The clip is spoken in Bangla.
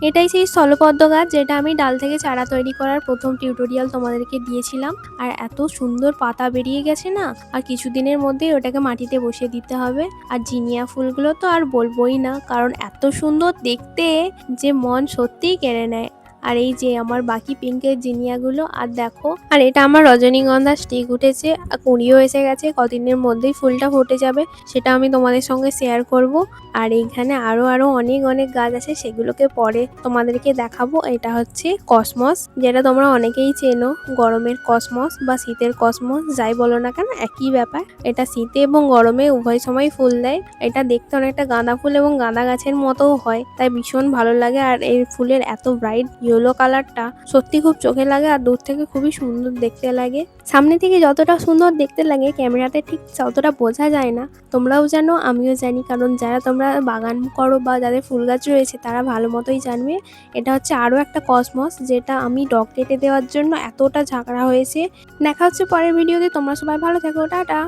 এটাই সেই স্থলপদ্ম গাছ যেটা আমি ডাল থেকে চারা তৈরি করার প্রথম টিউটোরিয়াল তোমাদেরকে দিয়েছিলাম। আর এত সুন্দর পাতা বেরিয়ে গেছে না, আর কিছুদিনের মধ্যেই ওটাকে মাটিতে বসিয়ে দিতে হবে। আর জিনিয়া ফুলগুলো তো আর বলবোই না, কারণ এত সুন্দর দেখতে যে মন সত্যিই কেড়ে নেয়। আর এই যে আমার বাকি পিঙ্কের জিনিয়াগুলো, আর দেখো, আর এটা আমার রজনীগন্ধা স্টিক উঠেছে, আর কুঁড়িও এসে গেছে, কদিনের মধ্যেই ফুলটা ফুটে যাবে, সেটা আমি তোমাদের সঙ্গে শেয়ার করব। আর এইখানে আরো অনেক অনেক গাছ আছে, সেগুলোকে পরে তোমাদেরকে দেখাবো। এটা হচ্ছে কসমস, যেটা তোমরা অনেকেই চেনো, গরমের কসমস বা শীতের কসমস যাই বলো না কেন একই ব্যাপার। এটা শীতে এবং গরমে উভয় সময় ফুল দেয়। এটা দেখতে অনেকটা গাঁদা ফুল এবং গাঁদা গাছের মতোও হয়, তাই ভীষণ ভালো লাগে। আর এই ফুলের এত ব্রাইট ইয়েলো কালারটা সত্যি খুব চোখে লাগে, আর দূর থেকে খুবই সুন্দর দেখতে লাগে। সামনে থেকে যতটা সুন্দর দেখতে লাগে ক্যামেরাতে ঠিক ততটা বোঝা যায় না। তোমরাও জানো, আমিও জানি, কারণ যারা তোমরা বাগান করো বা যাদের ফুল গাছ রয়েছে তারা ভালো মতোই জানবে। এটা হচ্ছে আরও একটা কসমস, যেটা আমি ডগ কেটে দেওয়ার জন্য এতটা ঝাঁকড়া হয়েছে। দেখা হচ্ছে পরের ভিডিওতে। তোমরা সবাই ভালো থেকো, টাটা।